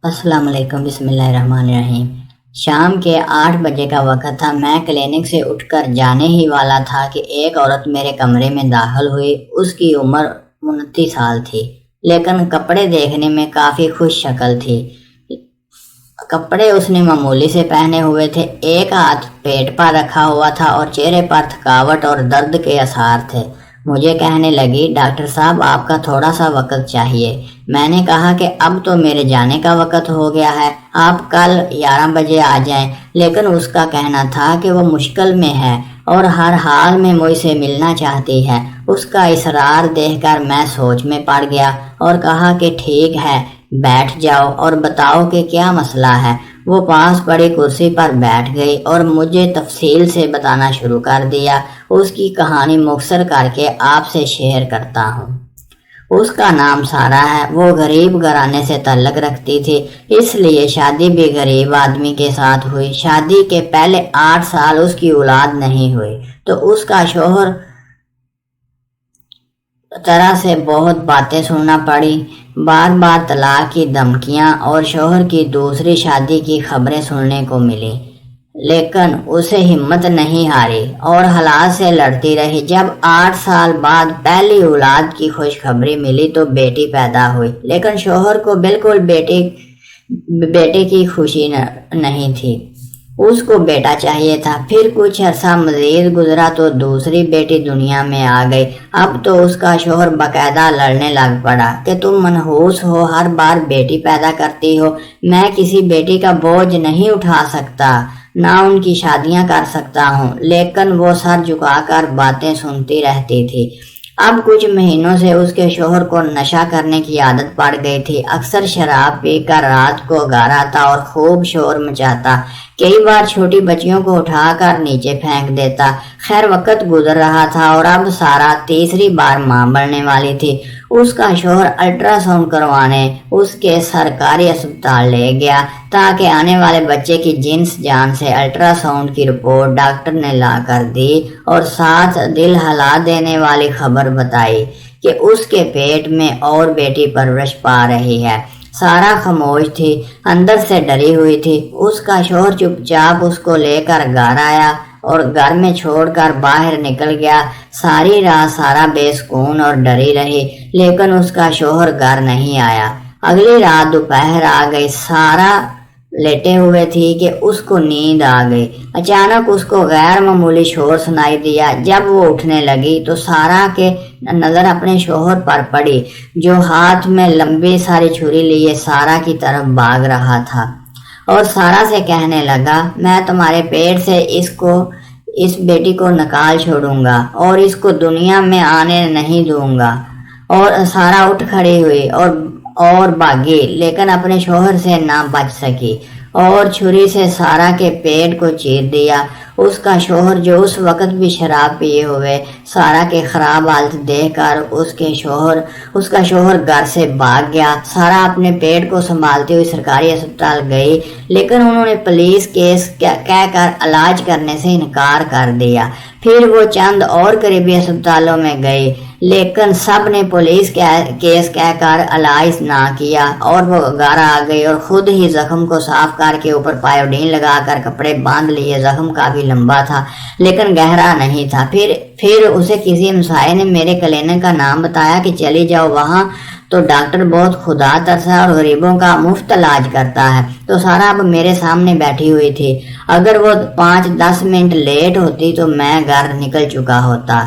السلام علیکم، بسم اللہ الرحمن الرحیم۔ شام کے 8 بجے کا وقت تھا۔ میں کلینک سے اٹھ کر جانے ہی والا تھا کہ ایک عورت میرے کمرے میں داخل ہوئی۔ اس کی عمر 29 سال تھی، لیکن کپڑے دیکھنے میں کافی خوش شکل تھی۔ کپڑے اس نے معمولی سے پہنے ہوئے تھے، ایک ہاتھ پیٹ پر رکھا ہوا تھا اور چہرے پر تھکاوٹ اور درد کے آثار تھے۔ مجھے کہنے لگی، ڈاکٹر صاحب آپ کا تھوڑا سا وقت چاہیے۔ میں نے کہا کہ اب تو میرے جانے کا وقت ہو گیا ہے، آپ کل 11 بجے آ جائیں۔ لیکن اس کا کہنا تھا کہ وہ مشکل میں ہے اور ہر حال میں مجھ سے ملنا چاہتی ہے۔ اس کا اصرار دیکھ کر میں سوچ میں پڑ گیا اور کہا کہ ٹھیک ہے، بیٹھ جاؤ اور بتاؤ کہ کیا مسئلہ ہے۔ وہ پاس پڑی کرسی پر بیٹھ گئی اور مجھے تفصیل سے بتانا شروع کر دیا۔ اس کی کہانی مختصر کر کے آپ سے شیئر کرتا ہوں۔ اس کا نام سارا ہے۔ وہ غریب گھرانے سے تعلق رکھتی تھی، اس لیے شادی بھی غریب آدمی کے ساتھ ہوئی۔ شادی کے پہلے 8 سال اس کی اولاد نہیں ہوئی تو اس کا شوہر طرح سے بہت باتیں سننا پڑی۔ بار بار طلاق کی دھمکیاں اور شوہر کی دوسری شادی کی خبریں سننے کو ملی، لیکن اسے ہمت نہیں ہاری اور حالات سے لڑتی رہی۔ جب 8 سال بعد پہلی اولاد کی خوشخبری ملی تو بیٹی پیدا ہوئی، لیکن شوہر کو بالکل بیٹے کی خوشی نہیں تھی۔ اس کو بیٹا چاہیے تھا۔ پھر کچھ عرصہ مزید گزرا تو دوسری بیٹی دنیا میں آ گئی۔ اب تو اس کا شوہر باقاعدہ لڑنے لگ پڑا کہ تم منحوس ہو، ہر بار بیٹی پیدا کرتی ہو، میں کسی بیٹی کا بوجھ نہیں اٹھا سکتا، نہ ان کی شادیاں کر سکتا ہوں۔ لیکن وہ سر جھکا کر باتیں سنتی رہتی تھی۔ اب کچھ مہینوں سے اس کے شوہر کو نشہ کرنے کی عادت پڑ گئی تھی۔ اکثر شراب پی کر رات کو گھر آتا اور خوب شور مچاتا، کئی بار چھوٹی بچیوں کو اٹھا کر نیچے پھینک دیتا۔ خیر وقت گزر رہا تھا اور اب سارا تیسری بار ماں بننے والی تھی۔ اس کا شوہر الٹرا ساؤنڈ کروانے اس کے سرکاری اسپتال لے گیا تاکہ آنے والے بچے کی جنس جان سے الٹرا ساؤنڈ کی رپورٹ ڈاکٹر نے لا کر دی اور ساتھ دل ہلا دینے والی خبر بتائی کہ اس کے پیٹ میں اور بیٹی پرورش پا رہی ہے۔ سارا خاموش تھی، اندر سے ڈری ہوئی تھی۔ اس کا شوہر چپ چاپ اس کو لے کر گھر آیا اور گھر میں چھوڑ کر باہر نکل گیا۔ ساری رات سارا بے سکون اور ڈری رہی، لیکن اس کا شوہر گھر نہیں آیا۔ اگلی رات دوپہر آ گئی، سارا لیٹے ہوئے تھی کہ اس کو نیند آ گئی۔ اچانک اس کو غیر معمولی شور سنائی دیا۔ جب وہ اٹھنے لگی تو سارا کے نظر اپنے شوہر پر پڑی، جو ہاتھ میں لمبی ساری چھری لیے سارا کی طرف بھاگ رہا تھا اور سارا سے کہنے لگا، میں تمہارے پیٹ سے اس بیٹی کو نکال چھوڑوں گا اور اس کو دنیا میں آنے نہیں دوں گا۔ اور سارا اٹھ کھڑی ہوئی اور بھاگی، لیکن اپنے شوہر سے نہ بچ سکی اور چھری سے سارا کے پیٹ کو چیر دیا۔ اس کا شوہر، جو اس وقت بھی شراب پیے ہوئے، سارا کے خراب حالت دیکھ کر اس کا شوہر گھر سے بھاگ گیا۔ سارا اپنے پیٹ کو سنبھالتی ہوئی سرکاری اسپتال گئی، لیکن انہوں نے پولیس کیس کہہ کر علاج کرنے سے انکار کر دیا۔ پھر وہ چند اور قریبی اسپتالوں میں گئی، لیکن سب نے پولیس کیس کہہ کر علاج نہ کیا اور وہ گھر آ گئی اور خود ہی زخم کو صاف کر کے اوپر پائیوڈین لگا کر کپڑے باندھ لیے۔ زخم کافی لمبا تھا لیکن گہرا نہیں تھا۔ پھر اسے کسی ہمسائے نے میرے کلینک کا نام بتایا کہ چلی جاؤ وہاں تو ڈاکٹر بہت خدا ترسا اور غریبوں کا مفت علاج کرتا ہے۔ تو سارا اب میرے سامنے بیٹھی ہوئی تھی۔ اگر وہ 5-10 منٹ لیٹ ہوتی تو میں گھر نکل چکا ہوتا۔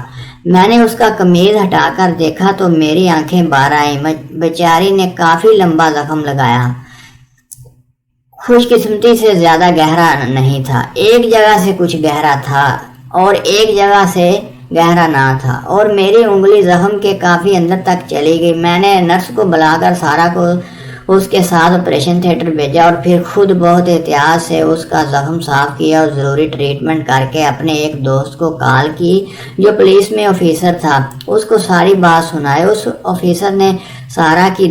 میں نے اس کا قمیض ہٹا کر دیکھا تو میری آنکھیں باہر آئیں۔ بیچاری نے کافی لمبا زخم لگایا، خوش قسمتی سے زیادہ گہرا نہیں تھا۔ ایک جگہ سے کچھ گہرا تھا اور ایک جگہ سے گہرا نہ تھا اور میری انگلی زخم کے کافی اندر تک چلی گئی۔ میں نے نرس کو بلا کر سارا کو اس کے ساتھ آپریشن تھیٹر بھیجا اور پھر خود بہت احتیاط سے اس کا زخم صاف کیا اور ضروری ٹریٹمنٹ کر کے اپنے ایک دوست کو کال کی جو پولیس میں آفیسر تھا، اس کو ساری بات سنائی۔ اس آفیسر نے سارا کی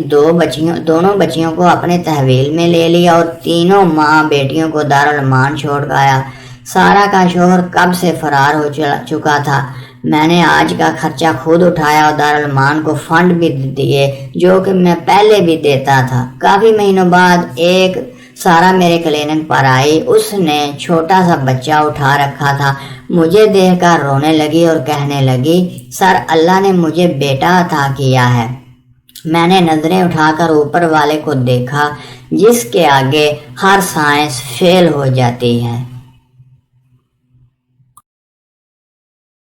دونوں بچیوں کو اپنے تحویل میں لے لیا اور تینوں ماں بیٹیوں کو دارالمان چھوڑ گیا۔ سارا کا شوہر کب سے فرار ہو چکا تھا۔ میں نے آج کا خرچہ خود اٹھایا اور دارالمان کو فنڈ بھی دیے جو کہ میں پہلے بھی دیتا تھا۔ کافی مہینوں بعد ایک سارا میرے کلینک پر آئی۔ اس نے چھوٹا سا بچہ اٹھا رکھا تھا۔ مجھے دیکھ کر رونے لگی اور کہنے لگی، سر، اللہ نے مجھے بیٹا عطا کیا ہے۔ میں نے نظریں اٹھا کر اوپر والے کو دیکھا جس کے آگے ہر سائنس فیل ہو جاتی ہے۔